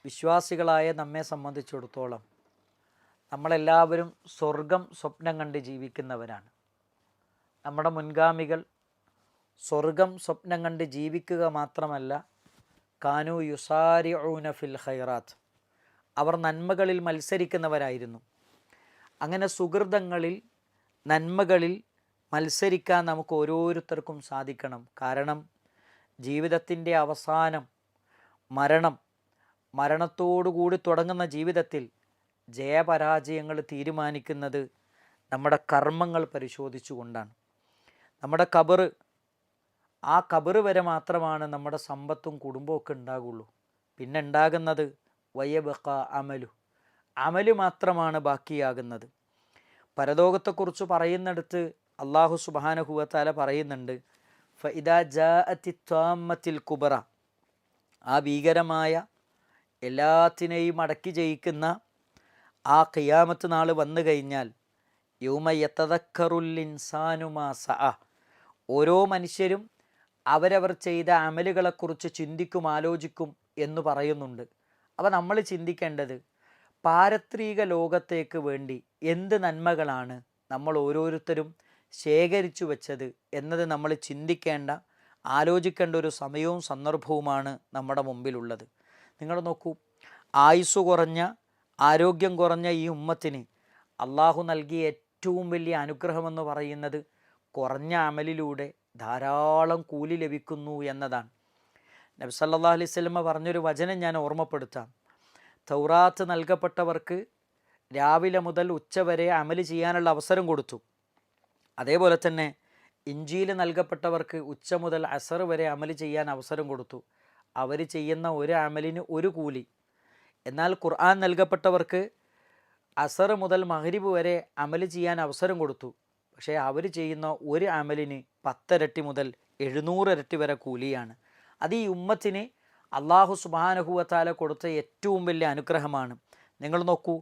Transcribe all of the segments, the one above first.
വിശ്വാസികളായ നമ്മെ സംബന്ധിച്ചിടത്തോളം നമ്മളെല്ലാവരും സ്വർഗം സ്വപ്നം കണ്ട് ജീവിക്കുന്നവരാണ്. നമ്മുടെ മുൻഗാമികൾ സ്വർഗം സ്വപ്നം കണ്ട് ജീവിക്കുക മാത്രമല്ല, കാനു യുസാരിഊന ഫിൽ ഖൈറാത്ത്, അവർ നന്മകളിൽ മത്സരിക്കുന്നവരായിരുന്നു. അങ്ങനെ സുഹൃതങ്ങളിൽ, നന്മകളിൽ മത്സരിക്കാൻ നമുക്ക് ഓരോരുത്തർക്കും സാധിക്കണം. കാരണം ജീവിതത്തിൻ്റെ അവസാനം മരണത്തോടുകൂടി തുടങ്ങുന്ന ജീവിതത്തിൽ ജയപരാജയങ്ങൾ തീരുമാനിക്കുന്നത് നമ്മുടെ കർമ്മങ്ങൾ പരിശോധിച്ചുകൊണ്ടാണ്. നമ്മുടെ ആ ഖബറ് വരെ മാത്രമാണ് നമ്മുടെ സമ്പത്തും കുടുംബമൊക്കെ ഉണ്ടാകുള്ളൂ. പിന്നെ ഉണ്ടാകുന്നത് വയബഖ അമല് മാത്രമാണ് ബാക്കിയാകുന്നത്. പരലോകത്തെക്കുറിച്ച് പറയുന്നിടത്ത് അള്ളാഹു സുബ്ഹാനഹു വ തആല പറയുന്നുണ്ട്, ഫഇദാ ജാഅത്തി ത്വാമ്മത്തിൽ കുബറ, ആ ഭീകരമായ എല്ലാത്തിനെയും അടക്കി ജയിക്കുന്ന ആ ഖിയാമത്ത് നാൾ വന്നു കഴിഞ്ഞാൽ, യൗമ യതദക്കറുൽ ഇൻസാനു മാ സഅ, ഓരോ മനുഷ്യരും അവരവർ ചെയ്ത അമലുകളെക്കുറിച്ച് ചിന്തിക്കും, ആലോചിക്കും എന്ന് പറയുന്നുണ്ട്. അപ്പോൾ നമ്മൾ ചിന്തിക്കേണ്ടത്, പാരത്രിക ലോകത്തേക്ക് വേണ്ടി എന്ത് നന്മകളാണ് നമ്മൾ ഓരോരുത്തരും ശേഖരിച്ചു വെച്ചത് എന്നത് നമ്മൾ ചിന്തിക്കേണ്ട, ആലോചിക്കേണ്ട ഒരു സമയവും സന്ദർഭവുമാണ് നമ്മുടെ മുമ്പിലുള്ളത്. നിങ്ങൾ നോക്കൂ, ആയുസ് കുറഞ്ഞ, ആരോഗ്യം കുറഞ്ഞ ഈ ഉമ്മത്തിന് അള്ളാഹു നൽകിയ ഏറ്റവും വലിയ അനുഗ്രഹമെന്ന് പറയുന്നത് കുറഞ്ഞ അമലിലൂടെ ധാരാളം കൂലി ലഭിക്കുന്നു എന്നതാണ്. നബി സല്ലല്ലാഹു അലൈഹി വസല്ലം പറഞ്ഞൊരു വചനം ഞാൻ ഓർമ്മപ്പെടുത്താം. തൗറാത്ത് നൽകപ്പെട്ടവർക്ക് രാവിലെ മുതൽ ഉച്ചവരെ അമല് ചെയ്യാനുള്ള അവസരം കൊടുത്തു. അതേപോലെ തന്നെ ഇഞ്ചീൽ നൽകപ്പെട്ടവർക്ക് ഉച്ച മുതൽ അസർ വരെ അമല് ചെയ്യാൻ അവസരം കൊടുത്തു. അവർ ചെയ്യുന്ന ഒരു അമലിന് ഒരു കൂലി. എന്നാൽ ഖുർആൻ നൽകപ്പെട്ടവർക്ക് അസർ മുതൽ മഗ്രിബ് വരെ അമല് ചെയ്യാൻ അവസരം കൊടുത്തു. പക്ഷേ അവർ ചെയ്യുന്ന ഒരു അമലിന് 10 ഇരട്ടി മുതൽ 700 ഇരട്ടി വരെ കൂലിയാണ്. അത് ഈ ഉമ്മത്തിന് അള്ളാഹു സുബ്ഹാനഹു വ തആല കൊടുത്ത ഏറ്റവും വലിയ അനുഗ്രഹമാണ്. നിങ്ങൾ നോക്കൂ,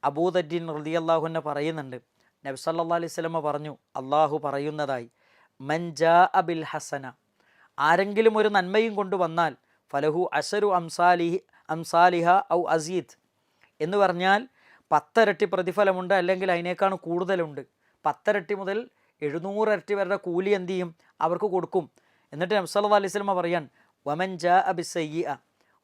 അബൂദർദീൻ റളിയല്ലാഹു അൻഹു പറയുന്നുണ്ട്, നബി സല്ലല്ലാഹു അലൈഹി വസല്ലം പറഞ്ഞു, അള്ളാഹു പറയുന്നതായി, മൻ ജാഅ ബിൽ ഹസന, ആരെങ്കിലും ഒരു നന്മയും കൊണ്ടുവന്നാൽ ഫലഹു അശരു അംസാലിഹ ഔ അസീദ്, എന്ന് പറഞ്ഞാൽ 10 ഇരട്ടി പ്രതിഫലമുണ്ട്, അല്ലെങ്കിൽ അതിനേക്കാൾ കൂടുതലുണ്ട്. 10 ഇരട്ടി മുതൽ 700 ഇരട്ടി വരെ കൂലി എന്ത് ചെയ്യും, അവർക്ക് കൊടുക്കും. എന്നിട്ട് നബി സല്ലല്ലാഹു അലൈഹി വസല്ലം പറയാൻ, വമൻ ജാഅ ബിസ്സയ്യിഅ,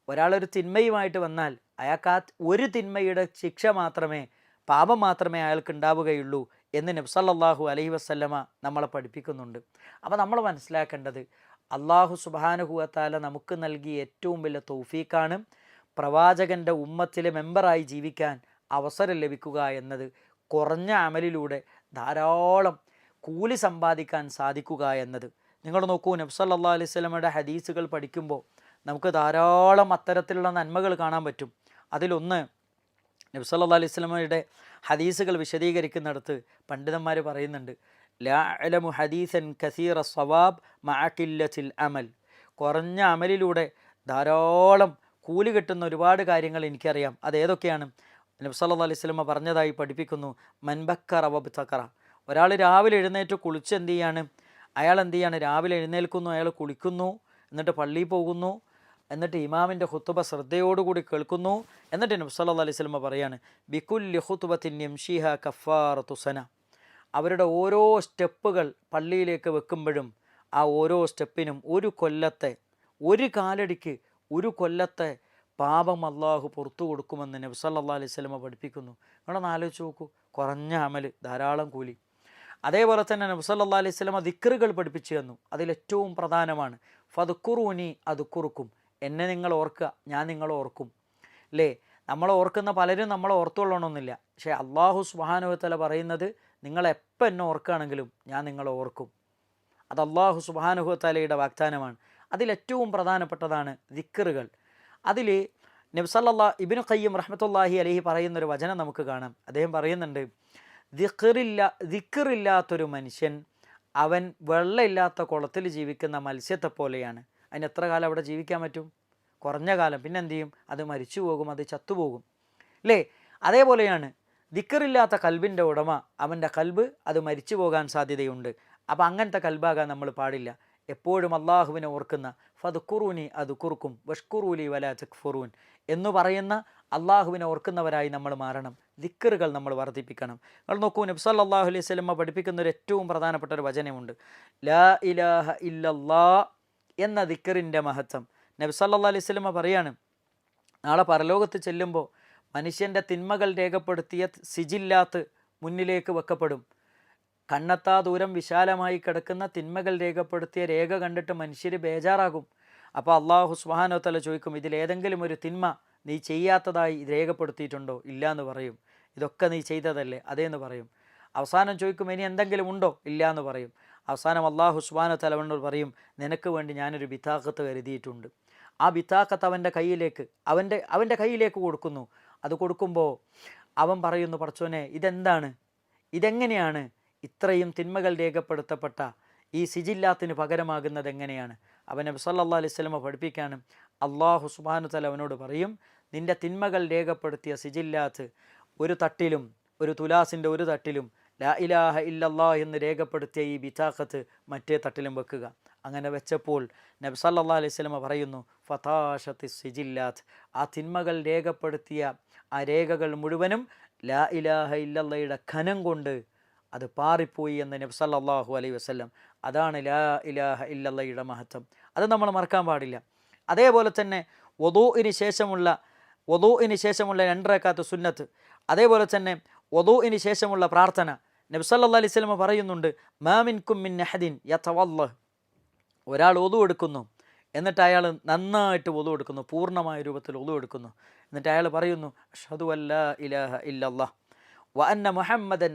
ഒരാളൊരു തിന്മയുമായിട്ട് വന്നാൽ അയാൾക്ക് ആ ഒരു തിന്മയുടെ ശിക്ഷ മാത്രമേ, പാപം മാത്രമേ അയാൾക്ക് ഉണ്ടാവുകയുള്ളൂ എന്ന് നബി സല്ലല്ലാഹു അലൈഹി വസല്ലമ നമ്മളെ പഠിപ്പിക്കുന്നുണ്ട്. അപ്പോൾ നമ്മൾ മനസ്സിലാക്കേണ്ടത്, അള്ളാഹു സുബ്ഹാനഹു വ തആല നമുക്ക് നൽകിയ ഏറ്റവും വലിയ തൗഫീഖാണ് പ്രവാചകൻ്റെ ഉമ്മത്തിലെ മെമ്പറായി ജീവിക്കാൻ അവസരം ലഭിക്കുക എന്നത്. കുറഞ്ഞ അമലിലൂടെ ധാരാളം കൂലി സമ്പാദിക്കാൻ സാധിക്കുക എന്നത്. നിങ്ങൾ നോക്കൂ, നബി സല്ലല്ലാഹു അലൈഹി വസല്ലമയുടെ ഹദീസുകൾ പഠിക്കുമ്പോൾ നമുക്ക് ധാരാളം അത്തരത്തിലുള്ള നന്മകൾ കാണാൻ പറ്റും. അതിലൊന്ന്, നബി സല്ലല്ലാഹു അലൈഹി വസല്ലമയുടെ ഹദീസുകൾ വിശദീകരിക്കുന്നിടത്ത് പണ്ഡിതന്മാർ പറയുന്നുണ്ട്, ലാ അഅലമു ഹദീസൻ കസീറ സവാബ് മഅ ഖില്ലത്തിൽ അമൽ, കുറഞ്ഞ അമലിലൂടെ ധാരാളം കൂലി കിട്ടുന്ന ഒരുപാട് കാര്യങ്ങൾ എനിക്കറിയാം. അതേതൊക്കെയാണ്? നബി സല്ലല്ലാഹു അലൈഹി വസല്ലമ പറഞ്ഞതായി പഠിപ്പിക്കുന്നു, മൻ ബക്കറ വബ്തഖറ, ഒരാൾ രാവിലെ എഴുന്നേറ്റ് കുളിച്ച് എന്ത് ചെയ്യാണ്, അയാൾ എന്ത് ചെയ്യാണ്, രാവിലെ എഴുന്നേൽക്കുന്നു, അയാൾ കുളിക്കുന്നു, എന്നിട്ട് പള്ളിയിൽ പോകുന്നു, എന്നിട്ട് ഇമാമിൻ്റെ ഖുത്ബ ശ്രദ്ധയോടുകൂടി കേൾക്കുന്നു. എന്നിട്ട് നബി സല്ലല്ലാഹു അലൈഹി വസല്ലമ പറയാണ്, ബികുല്ലി ഖുത്ബത്തിൻ യംശിഹ കഫാറത്തു സന, അവരുടെ ഓരോ സ്റ്റെപ്പുകൾ പള്ളിയിലേക്ക് വെക്കുമ്പോഴും ആ ഓരോ സ്റ്റെപ്പിനും ഒരു കൊല്ലത്തെ, ഒരു കാലടിക്ക് ഒരു കൊല്ലത്തെ പാപം അള്ളാഹു പുറത്തു കൊടുക്കുമെന്ന് നബി സല്ലല്ലാഹു അലൈഹി വസല്ലമ പഠിപ്പിക്കുന്നു. നിങ്ങളൊന്ന് ആലോചിച്ച് നോക്കൂ, കുറഞ്ഞ അമല്, ധാരാളം കൂലി. അതേപോലെ തന്നെ നബി സല്ലല്ലാഹു അലൈഹി വസല്ലമ ദിക്റുകൾ പഠിപ്പിച്ചു തന്നു. അതിലേറ്റവും പ്രധാനമാണ് ഫദ്കുറൂനി അദ്കുറുക്കും, എന്നെ നിങ്ങൾ ഓർക്കുക, ഞാൻ നിങ്ങളെ ഓർക്കും. അല്ലേ, നമ്മളെ ഓർക്കുന്ന പലരും നമ്മളെ ഓർത്തുകൊള്ളണമെന്നില്ല. പക്ഷേ അള്ളാഹു സുബ്ഹാനഹു വ തആല പറയുന്നത്, നിങ്ങളെപ്പോൾ എന്നെ ഓർക്കുകയാണെങ്കിലും ഞാൻ നിങ്ങളെ ഓർക്കും. അത് അള്ളാഹു സുബ്ഹാനഹു വ തആലയുടെ വാഗ്ദാനമാണ്. അതിലേറ്റവും പ്രധാനപ്പെട്ടതാണ് ദിക്റുകൾ. അതിൽ നബി സല്ലല്ലാഹു ഇബ്നു ഖയ്യിം റഹ്മത്തുള്ളാഹി അലൈഹി പറയുന്നൊരു വചനം നമുക്ക് കാണാം. അദ്ദേഹം പറയുന്നുണ്ട്, ദിക്റില്ലാത്തൊരു മനുഷ്യൻ അവൻ വെള്ളമില്ലാത്ത കുളത്തിൽ ജീവിക്കുന്ന മത്സ്യത്തെ പോലെയാണ്. അതിന് എത്ര കാലം അവിടെ ജീവിക്കാൻ പറ്റും? കുറഞ്ഞ കാലം. പിന്നെ എന്ത് ചെയ്യും? അത് മരിച്ചു പോകും, അത് ചത്തുപോകും, അല്ലേ? അതേപോലെയാണ് ദിക്റില്ലാത്ത കൽബിൻ്റെ ഉടമ, അവൻ്റെ കൽബ് അത് മരിച്ചു പോകാൻ സാധ്യതയുണ്ട്. അപ്പം അങ്ങനത്തെ കൽബാകാൻ നമ്മൾ പാടില്ല. എപ്പോഴും അള്ളാഹുവിനെ ഓർക്കുന്ന, ഫദ്കുറൂനി അദ്കുറുക്കും വഷ്കുറൂലി വലാ തക്ഫുറൂൻ, എന്ന് പറയുന്ന അള്ളാഹുവിനെ ഓർക്കുന്നവരായി നമ്മൾ മാറണം. ദിക്റുകൾ നമ്മൾ വർദ്ധിപ്പിക്കണം. നിങ്ങൾ നോക്കൂ, നബി സല്ലല്ലാഹു അലൈഹി വസല്ലം പഠിപ്പിക്കുന്ന ഒരു ഏറ്റവും പ്രധാനപ്പെട്ട ഒരു വചനമുണ്ട്, ലാ ഇലാഹ ഇല്ലല്ലാ എന്ന ദിക്റിൻ്റെ മഹത്വം. നബി സല്ലല്ലാഹു അലൈഹി വസല്ലം പറയാണ്, നാളെ പരലോകത്ത് ചെല്ലുമ്പോൾ മനുഷ്യൻ്റെ തിന്മകൾ രേഖപ്പെടുത്തിയ സിജില്ലാത്ത് മുന്നിലേക്ക് വെക്കപ്പെടും. കണ്ണെത്താ ദൂരം വിശാലമായി കിടക്കുന്ന തിന്മകൾ രേഖപ്പെടുത്തിയ രേഖ കണ്ടിട്ട് മനുഷ്യർ ബേജാറാകും. അപ്പോൾ അള്ളാഹു സുബ്ഹാനഹു വ തആല ചോദിക്കും, ഇതിലേതെങ്കിലും ഒരു തിന്മ നീ ചെയ്യാത്തതായി രേഖപ്പെടുത്തിയിട്ടുണ്ടോ? ഇല്ല എന്ന് പറയും. ഇതൊക്കെ നീ ചെയ്തതല്ലേ? അതേന്ന് പറയും. അവസാനം ചോദിക്കും, ഇനി എന്തെങ്കിലും ഉണ്ടോ? ഇല്ല എന്ന് പറയും. അവസാനം അള്ളാഹു സുബ്ഹാനഹു വ തആല അവനോട് പറയും, നിനക്ക് വേണ്ടി ഞാനൊരു ബിതാഖത്ത് കരുതിയിട്ടുണ്ട്. ആ ബിതാഖത്ത് അവൻ്റെ കയ്യിലേക്ക് കൊടുക്കുന്നു. അത് കൊടുക്കുമ്പോൾ അവൻ പറയുന്നു, പടച്ചോനെ ഇതെന്താണ്, ഇതെങ്ങനെയാണ് ഇത്രയും തിന്മകൾ രേഖപ്പെടുത്തപ്പെട്ട ഈ സിജില്ലാത്തിന് പകരമാകുന്നത് എങ്ങനെയാണ്? അവൻ നബി സല്ലല്ലാഹു അലൈഹി വസല്ലം പഠിപ്പിക്കാണ്, അള്ളാഹു സുബ്ഹാനഹു വ തആല അവനോട് പറയും, നിൻ്റെ തിന്മകൾ രേഖപ്പെടുത്തിയ സിജില്ലാത്ത് ഒരു തട്ടിലും, ഒരു തുലാസിൻ്റെ ഒരു തട്ടിലും ലാ ഇലാഹ ഇല്ലല്ലാ എന്ന് രേഖപ്പെടുത്തിയ ഈ ബിതാഖത്ത് മറ്റേ തട്ടിലും വെക്കുക. അങ്ങനെ വെച്ചപ്പോൾ നബി സല്ലല്ലാഹു അലൈഹി വസല്ലം പറയുന്നു, ഫതാഷത്തി സിജില്ലാത്ത്, ആ തിന്മകൾ രേഖപ്പെടുത്തിയ ആ രേഖകൾ മുഴുവനും ലാ ഇലാഹ ഇല്ലല്ലയുടെ ഖനം കൊണ്ട് അത് പാറിപ്പോയി എന്ന് നബി സല്ലല്ലാഹു അലൈഹി വസല്ലം. അതാണ് ലാ ഇലാഹ ഇല്ലല്ലയുടെ മഹത്വം. അത് നമ്മൾ മറക്കാൻ പാടില്ല. അതേപോലെ തന്നെ വുദൂഇന് ശേഷമുള്ള 2 റക്അത്ത് സുന്നത്ത്, അതേപോലെ തന്നെ വുദൂഇന് ശേഷമുള്ള പ്രാർത്ഥന. നബി സല്ലല്ലാഹു അലൈഹി വസല്ലം പറയുന്നുണ്ട്, മാ മിൻകും മിൻ അഹദിൻ യതവല്ലഹ്, ഒരാൾ വുദൂ എടുക്കുന്നു, എന്നിട്ട് അയാൾ നന്നായിട്ട് വുദൂ എടുക്കുന്നു, പൂർണ്ണമായ രൂപത്തിൽ വുദൂ എടുക്കുന്നു. എന്നിട്ട് അയാൾ പറയുന്നു, അഷ്ഹദു അല്ലാ ഇലാഹ ഇല്ലല്ലാഹ് വ അന്ന മുഹമ്മദൻ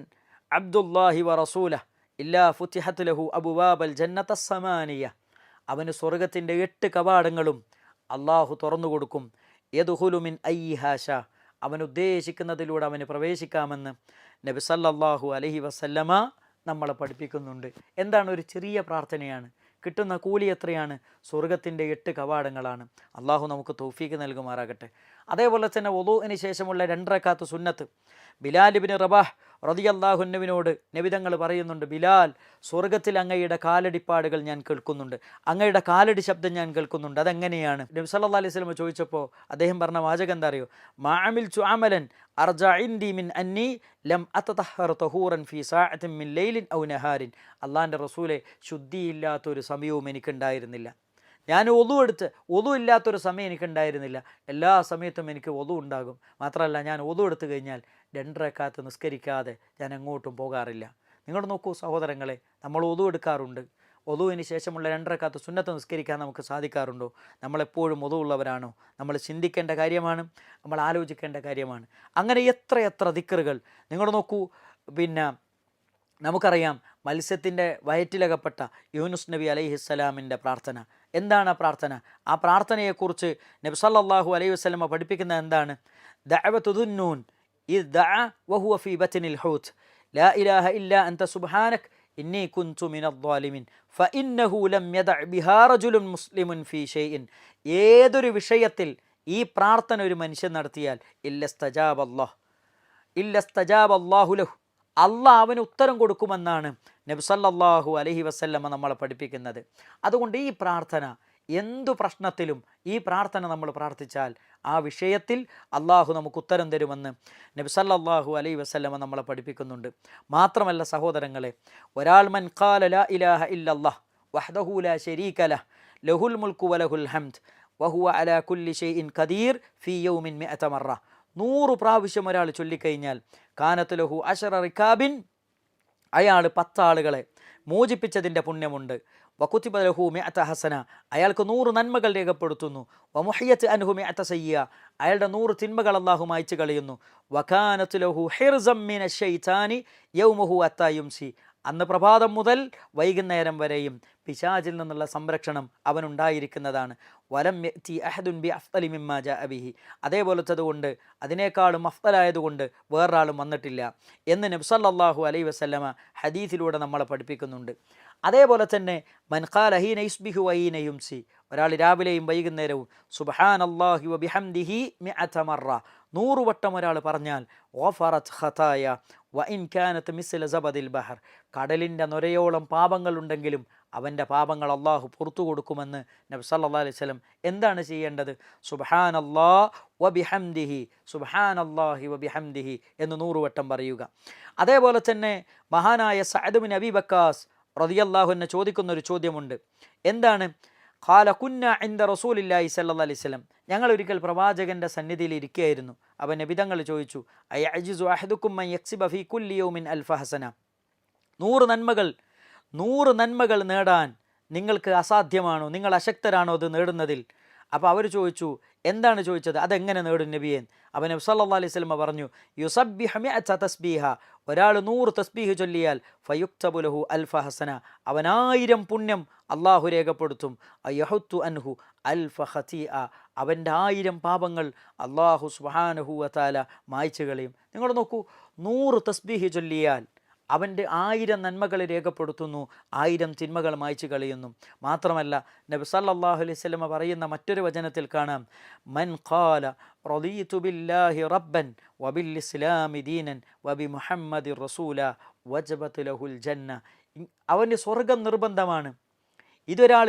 അബ്ദുല്ലാഹി വ റസൂലഹ് ഇല്ലാ ഫുതിഹത് ലഹു അബ്വാബൽ ജന്നത്തസ് സമാനിയ. അവന് സ്വർഗത്തിൻ്റെ 8 കവാടങ്ങളും അള്ളാഹു തുറന്നു കൊടുക്കും. യദ്ഖുലു മിൻ അയ്യിഹാ ശാ, അവൻ ഉദ്ദേശിക്കുന്നതിലൂടെ അവന് പ്രവേശിക്കാമെന്ന് നബി സല്ലല്ലാഹു അലൈഹി വസല്ലമ നമ്മളെ പഠിപ്പിക്കുന്നുണ്ട്. എന്താണ്? ഒരു ചെറിയ പ്രാർത്ഥനയാണ്, കിട്ടുന്ന കൂലി എത്രയാണ്? സ്വർഗത്തിൻ്റെ 8 കവാടങ്ങളാണ്. അള്ളാഹു നമുക്ക് തൗഫീക്ക് നൽകുമാറാകട്ടെ. അതേപോലെ തന്നെ വുദൂഇന് ശേഷമുള്ള 2 റക്അത്ത് സുന്നത്ത്. ബിലാൽ ഇബ്നു റബാഹ് റളിയല്ലാഹു അൻഹുവിനോട് നബി തങ്ങൾ പറയുന്നുണ്ട്, ബിലാൽ, സ്വർഗത്തിൽ അങ്ങയുടെ കാലടിപ്പാടുകൾ ഞാൻ കേൾക്കുന്നുണ്ട്, അങ്ങയുടെ കാലടി ശബ്ദം ഞാൻ കേൾക്കുന്നുണ്ട്. അതെങ്ങനെയാണ്? നബി സല്ലല്ലാഹു അലൈഹി വസല്ലം ചോദിച്ചപ്പോൾ അദ്ദേഹം പറഞ്ഞ വാചകം എന്താ അറിയോ? മാ അമിൽതു അമലൻ അർജഅ ഇൻദി മിൻ അന്നി ലം അതതഹർ തഹൂറൻ ഫീ സഅത്തിൻ മിൻ ലൈലിൻ ഔ നഹാരിൻ. അള്ളാഹിൻ്റെ റസൂലെ, ശുദ്ധിയില്ലാത്തൊരു സമയവും എനിക്കുണ്ടായിരുന്നില്ല. ഞാൻ ഒതു ഇല്ലാത്തൊരു സമയം എനിക്കുണ്ടായിരുന്നില്ല. എല്ലാ സമയത്തും എനിക്ക് ഒതു ഉണ്ടാകും. മാത്രമല്ല, ഞാൻ ഒതു എടുത്തു കഴിഞ്ഞാൽ 2 റക്അത്ത് നിസ്കരിക്കാതെ ഞാൻ എങ്ങോട്ടും പോകാറില്ല. നിങ്ങൾ നോക്കൂ സഹോദരങ്ങളെ, നമ്മൾ ഒതു എടുക്കാറുണ്ട്. ഒതുവിന് ശേഷമുള്ള 2 റക്അത്ത് സുന്നത്ത് നിസ്കരിക്കാൻ നമുക്ക് സാധിക്കാറുണ്ടോ? നമ്മളെപ്പോഴും ഒതു ഉള്ളവരാണോ? നമ്മൾ ചിന്തിക്കേണ്ട കാര്യമാണ്, നമ്മൾ ആലോചിക്കേണ്ട കാര്യമാണ്. അങ്ങനെ എത്ര ദിക്റുകൾ നിങ്ങൾ നോക്കൂ. പിന്നെ നമുക്കറിയാം, മത്സ്യത്തിൻ്റെ വയറ്റിലകപ്പെട്ട യൂനുസ് നബി അലൈഹിസ്സലാമിൻ്റെ പ്രാർത്ഥന. എന്താണ് ആ പ്രാർത്ഥന? ആ പ്രാർത്ഥനയെക്കുറിച്ച് നബി സല്ലല്ലാഹു അലൈഹി വസല്ലം പഠിപ്പിക്കുന്നത് എന്താണ്? ദഅവതു ദുന്നൂൻ ഇദ് ദഅ വഹുവ ഫീ ബത്നിൽ ഹൂത്ത് ലാ ഇലാഹ ഇല്ലാ അൻത സുബ്ഹാനക ഇന്നി കുൻതു മിനദ് ളാലിമീൻ ഫഇന്നഹു ലം യദഅ ബിഹാ റജുലുൻ മുസ്ലിമുൻ ഫീ ഷൈഇൻ. ഏതൊരു വിഷയത്തിൽ ഈ പ്രാർത്ഥന ഒരു മനുഷ്യൻ നടത്തിയാൽ ഇല്ലസ്തജാബല്ലാഹു ലഹു, അള്ളാഹ് അവന് ഉത്തരം കൊടുക്കുമെന്നാണ് നബി സല്ലല്ലാഹു അലൈഹി വസല്ലമ നമ്മളെ പഠിപ്പിക്കുന്നത്. അതുകൊണ്ട് ഈ പ്രാർത്ഥന, എന്തു പ്രശ്നത്തിലും ഈ പ്രാർത്ഥന നമ്മൾ പ്രാർത്ഥിച്ചാൽ ആ വിഷയത്തിൽ അള്ളാഹു നമുക്ക് ഉത്തരം തരുമെന്ന് നബി സല്ലല്ലാഹു അലൈഹി വസല്ലമ നമ്മളെ പഠിപ്പിക്കുന്നുണ്ട്. മാത്രമല്ല സഹോദരങ്ങളെ, ഒരാൾ മൻ ഖാല ലാ ഇലാഹ ഇല്ലല്ലാഹ് വഹ്ദഹു ലാ ശരീക ലഹ് ലഹുൽ മുൽക്കു വലഹുൽ ഹംദ് വഹുവ അലാ കുല്ലി ഷൈഇൻ ഖദീർ ഫീ യൗമിൻ 100 മറ. 100 പ്രാവശ്യം ഒരാൾ ചൊല്ലിക്കഴിഞ്ഞാൽ കാനത്ത് ലഹു അശറ റികാബിൻ, അയാൾ 10 ആളുകളെ മോചിപ്പിച്ചതിൻ്റെ പുണ്യമുണ്ട്. വകുതിബ ലഹു 100 ഹസന, അയാൾക്ക് 100 നന്മകൾ രേഖപ്പെടുത്തുന്നു. വമുഹിയത്ത് അൻഹു 100 സയ്യ, അയാളുടെ 100 തിന്മകൾ അല്ലാഹു മായ്ച്ചു കളയുന്നു. വകാനത്ത് ലഹു ഹിർസം മിനശ് ശൈത്താനി യൗമഹു അത്താ യുംസി, അന്ന് പ്രഭാതം മുതൽ വൈകുന്നേരം വരെയും പിശാചിൽ നിന്നുള്ള സംരക്ഷണം അവനുണ്ടായിരിക്കുന്നതാണ്. വലം യഅതി അഹദുൻ ബി അഫ്ളി മിമ്മാ ജാഅ ബിഹി, അതേപോലത്തതുകൊണ്ട് അതിനേക്കാളും അഫ്ളലായതുകൊണ്ട് വേറൊരാളും വന്നിട്ടില്ല എന്ന് നബി സല്ലല്ലാഹു അലൈഹി വസല്ലമ ഹദീസിലൂടെ നമ്മളെ പഠിപ്പിക്കുന്നുണ്ട്. അതേപോലെ തന്നെ മൻ ഖാല ഹീന യുസ്ബിഹു വഹീന യുംസി, ഒരാൾ രാവിലെയും വൈകുന്നേരവും സുബ്ഹാനല്ലാഹി വബിഹംദിഹി 100 മറ 100 വട്ടം ഒരാൾ പറഞ്ഞാൽ ഗഫറത് ഖതായ വഇൻ കാനത് മിസ്ല സബദിൽ ബഹർ, കടലിൻ്റെ നൊരയോളം പാപങ്ങളുണ്ടെങ്കിലും അവൻ്റെ പാപങ്ങൾ അള്ളാഹു പുറത്തു കൊടുക്കുമെന്ന് നബി സല്ലല്ലാഹു അലൈഹി വസല്ലം. എന്താണ് ചെയ്യേണ്ടത്? സുബ്ഹാനല്ലാഹ് വബിഹംദിഹി, സുബ്ഹാനല്ലാഹി വബിഹംദിഹി എന്ന് 100 വട്ടം പറയുക. അതേപോലെ തന്നെ മഹാനായ സഅദ് ബിൻ അബീ വക്കാസ് റളിയല്ലാഹു അൻഹു ചോദിക്കുന്ന ഒരു ചോദ്യമുണ്ട്. എന്താണ്? ഖാല കുന്ന ഇൻദ റസൂലില്ലാഹി സ്വല്ലല്ലാഹി അലൈഹി വസല്ലം, ഞങ്ങൾ ഒരിക്കൽ പ്രവാചകന്റെ സന്നിധിയിൽ ഇരിക്കുകയായിരുന്നു. അവൻ നബി തങ്ങൾ ചോദിച്ചു, അയഅ്ജിസു അഹദുക്കും മൻ യക്സിബ ഫീ കുല്ലി യൗമിൻ അൽഫ ഹസന, 100 നന്മകൾ നേടാൻ നിങ്ങൾക്ക് അസാധ്യമാണോ? നിങ്ങൾ അശക്തരാണോ അത് നേടുന്നതിൽ? അപ്പോൾ അവർ ചോദിച്ചു, എന്താണ് ചോദിച്ചത്? അതെങ്ങനെ നേടും നബിയെ? അവൻ നബി സല്ലല്ലാഹു അലൈഹി വസല്ലം പറഞ്ഞു, യുസബ്ബിഹു മിഅത തസ്ബീഹ, ഒരാൾ 100 തസ്ബീഹ് ചൊല്ലിയാൽ ഫയുക്തബു ലഹു അൽഫ ഹസന, അവൻ 1000 പുണ്യം അള്ളാഹു രേഖപ്പെടുത്തും. അയഹുത്തു അൻഹു അൽഫ ഖതീഅ, അവൻ്റെ 1000 പാപങ്ങൾ അള്ളാഹു സുബ്ഹാനഹു വതആല മായ്ച്ചു കളയും. നിങ്ങൾ നോക്കൂ, 100 തസ്ബീഹ് ചൊല്ലിയാൽ അവൻ്റെ 1000 നന്മകൾ രേഖപ്പെടുത്തുന്നു, 1000 തിന്മകൾ മായ്ച്ചു കളയുന്നു. മാത്രമല്ല നബി സല്ലല്ലാഹു അലൈഹി വസല്ലം പറയുന്ന മറ്റൊരു വചനത്തിൽ കാണാം, മൻ ഖാല റളീതു ബില്ലാഹി റബ്ബൻ വബിൽ ഇസ്ലാമി ദീനൻ വബി മുഹമ്മദിർ റസൂല വജബത് ലഹുൽ ജന്ന. അവന് സ്വർഗം നിർബന്ധമാണ്. ഇതൊരാൾ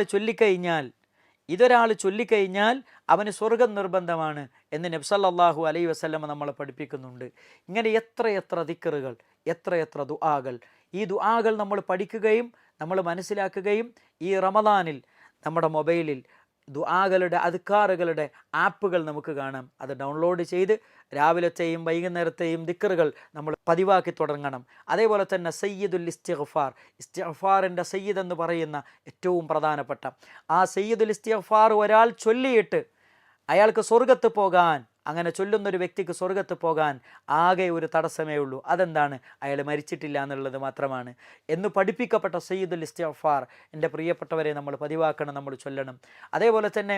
ചൊല്ലിക്കഴിഞ്ഞാൽ അവന് സ്വർഗം നിർബന്ധമാണ് എന്ന് നബി സല്ലല്ലാഹു അലൈഹി വസല്ലം നമ്മളെ പഠിപ്പിക്കുന്നുണ്ട്. ഇങ്ങനെ എത്രയെത്ര ദിക്റുകൾ, എത്രയെത്ര ദുആകൾ. ഈ ദുആകൾ നമ്മൾ പഠിക്കുകയും നമ്മൾ മനസ്സിലാക്കുകയും ഈ റമദാനിൽ നമ്മുടെ മൊബൈലിൽ ദുആകളുടെ അദ്കാറുകളുടെ ആപ്പുകൾ നമുക്ക് കാണാം. അത് ഡൗൺലോഡ് ചെയ്ത് രാവിലത്തെയും വൈകുന്നേരത്തെയും ദിക്റുകൾ നമ്മൾ പതിവാക്കി തുടങ്ങണം. അതേപോലെ തന്നെ സയ്യിദുൽ ഇസ്തിഗ്ഫാർ, ഇസ്തിഗ്ഫാറിൻ്റെ സയ്യിദ് എന്ന് പറയുന്ന ഏറ്റവും പ്രധാനപ്പെട്ട ആ സയ്യിദുൽ ഇസ്തിഗ്ഫാർ ഒരാൾ ചൊല്ലിയിട്ട് അയാൾക്ക് സ്വർഗത്ത് പോകാൻ, അങ്ങനെ ചൊല്ലുന്നൊരു വ്യക്തിക്ക് സ്വർഗത്ത് പോകാൻ ആകെ ഒരു തടസ്സമേ ഉള്ളൂ. അതെന്താണ്? അയാൾ മരിച്ചിട്ടില്ല എന്നുള്ളത് മാത്രമാണ് എന്ന് പഠിപ്പിക്കപ്പെട്ട സയ്യിദുൽ ഇസ്തിഗ്ഫാർ എൻ്റെ പ്രിയപ്പെട്ടവരെ നമ്മൾ പതിവാക്കണം, നമ്മൾ ചൊല്ലണം. അതേപോലെ തന്നെ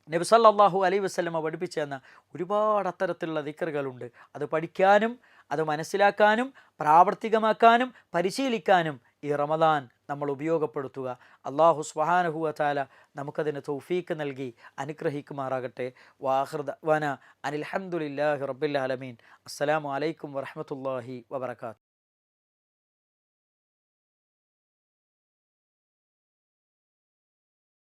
നബി സല്ലല്ലാഹു അലൈഹി വസല്ലമ പഠിപ്പിച്ചു തന്ന ഒരുപാട് അത്തരത്തിലുള്ള ദിക്റുകളുണ്ട്. അത് പഠിക്കാനും അത് മനസ്സിലാക്കാനും പ്രാവർത്തികമാക്കാനും പരിശീലിക്കാനും ഈ റമദാൻ നമ്മൾ ഉപയോഗപ്പെടുത്തുക. അല്ലാഹു സുബ്ഹാനഹു വതആല നമുക്കതിന് തൗഫീക്ക് നൽകി അനുഗ്രഹിക്കുമാറാകട്ടെ. വാഖിർ ദഅ്വാനാ അനിൽ ഹംദുലില്ലാഹി റബ്ബിൽ ആലമീൻ. അസ്സലാമു അലൈക്കും വറഹ്മത്തുള്ളാഹി വബറകാതുഹു.